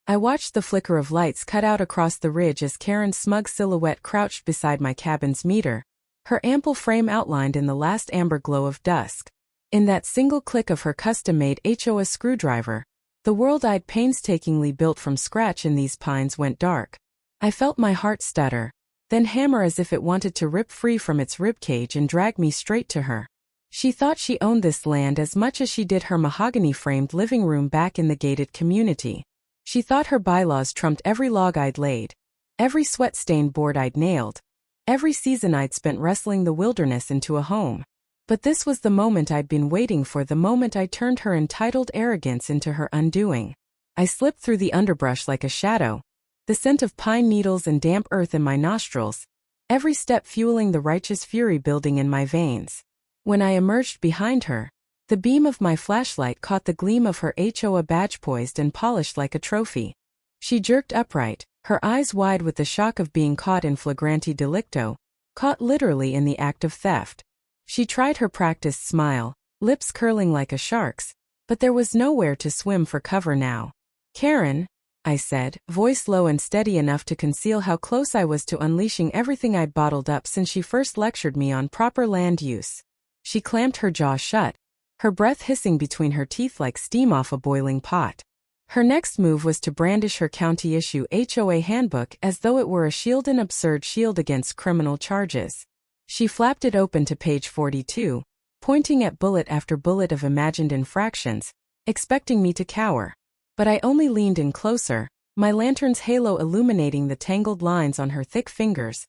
I watched the flicker of lights cut out across the ridge as Karen's smug silhouette crouched beside my cabin's meter, her ample frame outlined in the last amber glow of dusk. In that single click of her custom-made HOA screwdriver, the world I'd painstakingly built from scratch in these pines went dark. I felt my heart stutter, then hammer as if it wanted to rip free from its ribcage and drag me straight to her. She thought she owned this land as much as she did her mahogany-framed living room back in the gated community. She thought her bylaws trumped every log I'd laid, every sweat-stained board I'd nailed, every season I'd spent wrestling the wilderness into a home. But this was the moment I'd been waiting for, the moment I turned her entitled arrogance into her undoing. I slipped through the underbrush like a shadow, the scent of pine needles and damp earth in my nostrils, every step fueling the righteous fury building in my veins. When I emerged behind her, the beam of my flashlight caught the gleam of her HOA badge poised and polished like a trophy. She jerked upright, her eyes wide with the shock of being caught in flagrante delicto, caught literally in the act of theft. She tried her practiced smile, lips curling like a shark's, but there was nowhere to swim for cover now. "Karen," I said, voice low and steady enough to conceal how close I was to unleashing everything I'd bottled up since she first lectured me on proper land use. She clamped her jaw shut, her breath hissing between her teeth like steam off a boiling pot. Her next move was to brandish her county-issue HOA handbook as though it were a shield, an absurd shield against criminal charges. She flapped it open to page 42, pointing at bullet after bullet of imagined infractions, expecting me to cower. But I only leaned in closer, my lantern's halo illuminating the tangled lines on her thick fingers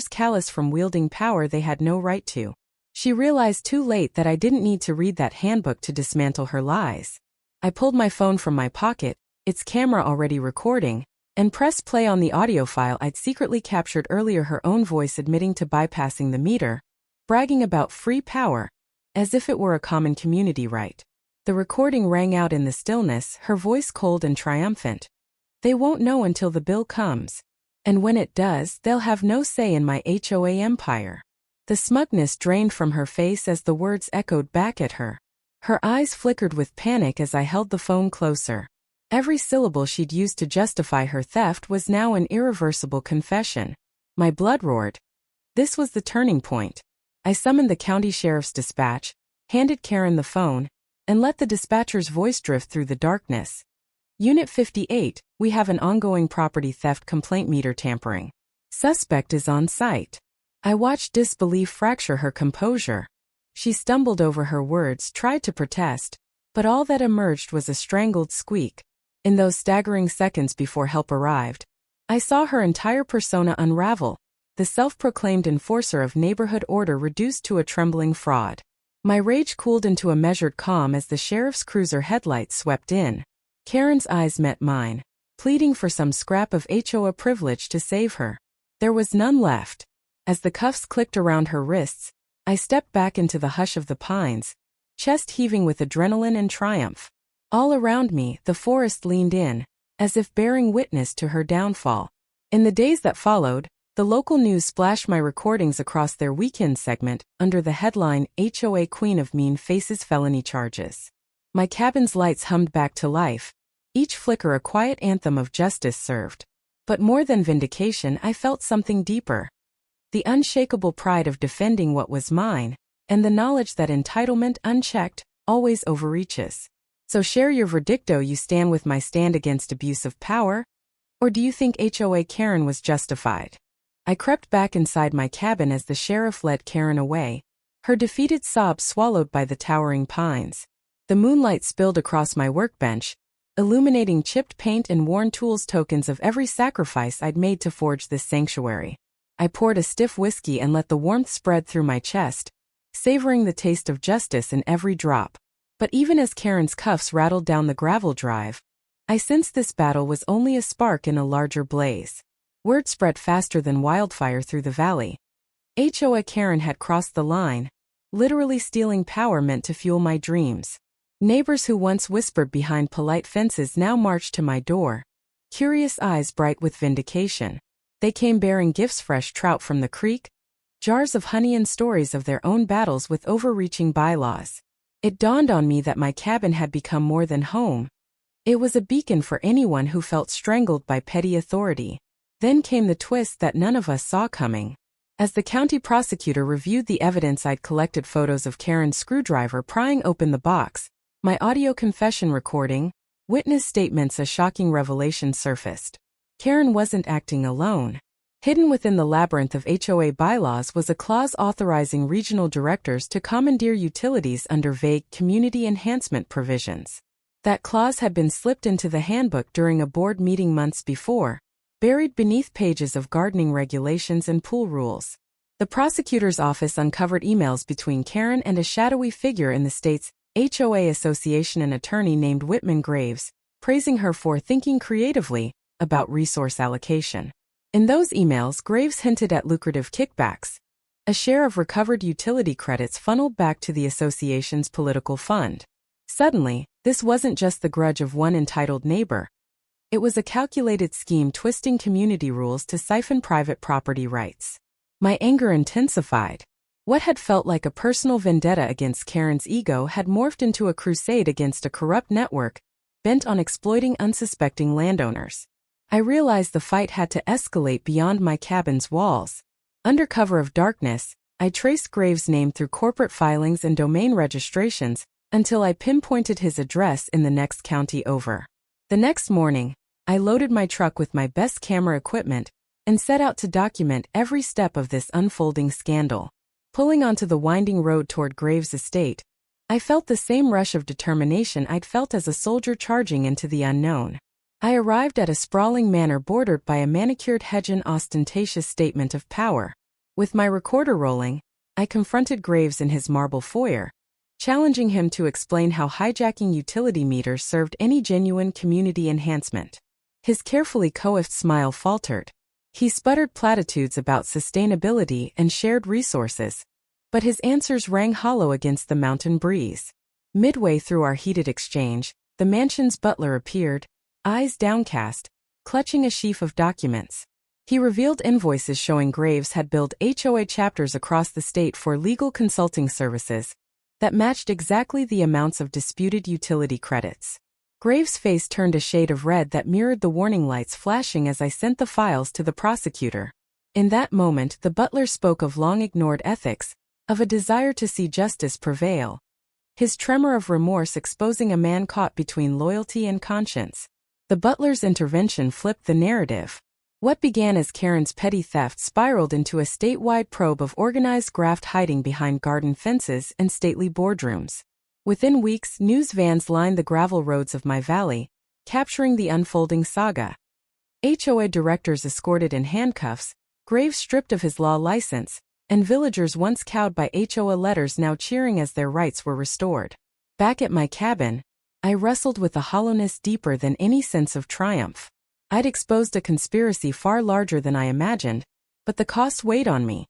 callous from wielding power they had no right to. She realized too late that I didn't need to read that handbook to dismantle her lies. I pulled my phone from my pocket, its camera already recording, and pressed play on the audio file I'd secretly captured earlier, her own voice admitting to bypassing the meter, bragging about free power, as if it were a common community right. The recording rang out in the stillness, her voice cold and triumphant. "They won't know until the bill comes. And when it does, they'll have no say in my HOA empire." The smugness drained from her face as the words echoed back at her. Her eyes flickered with panic as I held the phone closer. Every syllable she'd used to justify her theft was now an irreversible confession. My blood roared. This was the turning point. I summoned the county sheriff's dispatch, handed Karen the phone, and let the dispatcher's voice drift through the darkness. "Unit 58, we have an ongoing property theft complaint, meter tampering. Suspect is on site." I watched disbelief fracture her composure. She stumbled over her words, tried to protest, but all that emerged was a strangled squeak. In those staggering seconds before help arrived, I saw her entire persona unravel, the self-proclaimed enforcer of neighborhood order reduced to a trembling fraud. My rage cooled into a measured calm as the sheriff's cruiser headlights swept in. Karen's eyes met mine, pleading for some scrap of HOA privilege to save her. There was none left. As the cuffs clicked around her wrists, I stepped back into the hush of the pines, chest heaving with adrenaline and triumph. All around me, the forest leaned in, as if bearing witness to her downfall. In the days that followed, the local news splashed my recordings across their weekend segment under the headline, "HOA Queen of Mean Faces Felony Charges." My cabin's lights hummed back to life, each flicker a quiet anthem of justice served. But more than vindication, I felt something deeper. The unshakable pride of defending what was mine, and the knowledge that entitlement unchecked always overreaches. So share your verdicto. You stand with my stand against abuse of power? Or do you think HOA Karen was justified? I crept back inside my cabin as the sheriff led Karen away, her defeated sobs swallowed by the towering pines. The moonlight spilled across my workbench, illuminating chipped paint and worn tools, tokens of every sacrifice I'd made to forge this sanctuary. I poured a stiff whiskey and let the warmth spread through my chest, savoring the taste of justice in every drop. But even as Karen's cuffs rattled down the gravel drive, I sensed this battle was only a spark in a larger blaze. Word spread faster than wildfire through the valley. HOA Karen had crossed the line, literally stealing power meant to fuel my dreams. Neighbors who once whispered behind polite fences now marched to my door, curious eyes bright with vindication. They came bearing gifts, fresh trout from the creek, jars of honey, and stories of their own battles with overreaching bylaws. It dawned on me that my cabin had become more than home. It was a beacon for anyone who felt strangled by petty authority. Then came the twist that none of us saw coming. As the county prosecutor reviewed the evidence, I'd collected photos of Karen's screwdriver prying open the box, my audio confession recording, witness statements. A shocking revelation surfaced. Karen wasn't acting alone. Hidden within the labyrinth of HOA bylaws was a clause authorizing regional directors to commandeer utilities under vague community enhancement provisions. That clause had been slipped into the handbook during a board meeting months before, buried beneath pages of gardening regulations and pool rules. The prosecutor's office uncovered emails between Karen and a shadowy figure in the state's HOA Association, an attorney named Whitman Graves, praising her for thinking creatively about resource allocation. In those emails, Graves hinted at lucrative kickbacks, a share of recovered utility credits funneled back to the association's political fund. Suddenly, this wasn't just the grudge of one entitled neighbor. It was a calculated scheme twisting community rules to siphon private property rights. My anger intensified. What had felt like a personal vendetta against Karen's ego had morphed into a crusade against a corrupt network bent on exploiting unsuspecting landowners. I realized the fight had to escalate beyond my cabin's walls. Under cover of darkness, I traced Graves' name through corporate filings and domain registrations until I pinpointed his address in the next county over. The next morning, I loaded my truck with my best camera equipment and set out to document every step of this unfolding scandal. Pulling onto the winding road toward Graves' estate, I felt the same rush of determination I'd felt as a soldier charging into the unknown. I arrived at a sprawling manor bordered by a manicured hedge, an ostentatious statement of power. With my recorder rolling, I confronted Graves in his marble foyer, challenging him to explain how hijacking utility meters served any genuine community enhancement. His carefully coiffed smile faltered. He sputtered platitudes about sustainability and shared resources, but his answers rang hollow against the mountain breeze. Midway through our heated exchange, the mansion's butler appeared, eyes downcast, clutching a sheaf of documents. He revealed invoices showing Graves had billed HOA chapters across the state for legal consulting services that matched exactly the amounts of disputed utility credits. Graves' face turned a shade of red that mirrored the warning lights flashing as I sent the files to the prosecutor. In that moment, the butler spoke of long-ignored ethics, of a desire to see justice prevail. His tremor of remorse exposing a man caught between loyalty and conscience. The butler's intervention flipped the narrative. What began as Karen's petty theft spiraled into a statewide probe of organized graft hiding behind garden fences and stately boardrooms. Within weeks, news vans lined the gravel roads of my valley, capturing the unfolding saga. HOA directors escorted in handcuffs, Graves stripped of his law license, and villagers once cowed by HOA letters now cheering as their rights were restored. Back at my cabin, I wrestled with a hollowness deeper than any sense of triumph. I'd exposed a conspiracy far larger than I imagined, but the cost weighed on me.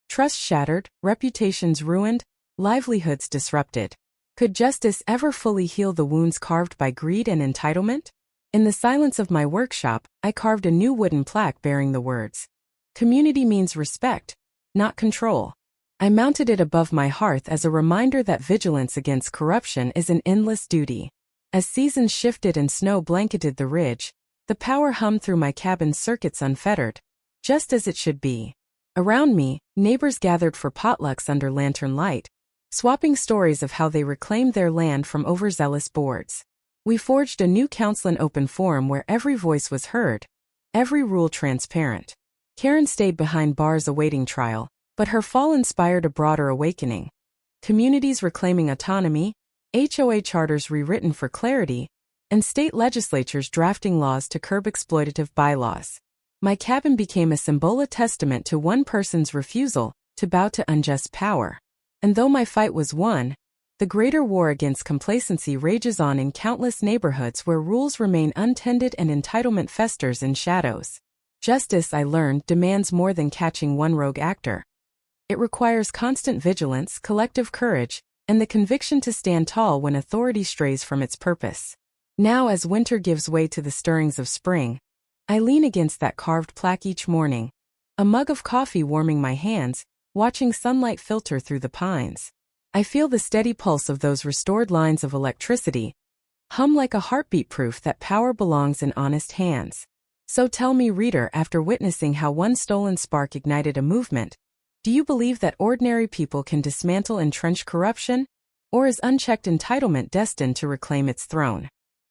Trust shattered, reputations ruined, livelihoods disrupted. Could justice ever fully heal the wounds carved by greed and entitlement? In the silence of my workshop, I carved a new wooden plaque bearing the words, "Community means respect, not control." I mounted it above my hearth as a reminder that vigilance against corruption is an endless duty. As seasons shifted and snow blanketed the ridge, the power hummed through my cabin's circuits unfettered, just as it should be. Around me, neighbors gathered for potlucks under lantern light, swapping stories of how they reclaimed their land from overzealous boards. We forged a new council, an open forum where every voice was heard, every rule transparent. Karen stayed behind bars awaiting trial, but her fall inspired a broader awakening. Communities reclaiming autonomy, HOA charters rewritten for clarity, and state legislatures drafting laws to curb exploitative bylaws. My cabin became a symbol, a testament to one person's refusal to bow to unjust power. And though my fight was won, the greater war against complacency rages on in countless neighborhoods where rules remain untended and entitlement festers in shadows. Justice, I learned, demands more than catching one rogue actor. It requires constant vigilance, collective courage, and the conviction to stand tall when authority strays from its purpose. Now, as winter gives way to the stirrings of spring, I lean against that carved plaque each morning, a mug of coffee warming my hands, watching sunlight filter through the pines. I feel the steady pulse of those restored lines of electricity, hum like a heartbeat, proof that power belongs in honest hands. So tell me, reader, after witnessing how one stolen spark ignited a movement, do you believe that ordinary people can dismantle entrenched corruption? Or is unchecked entitlement destined to reclaim its throne?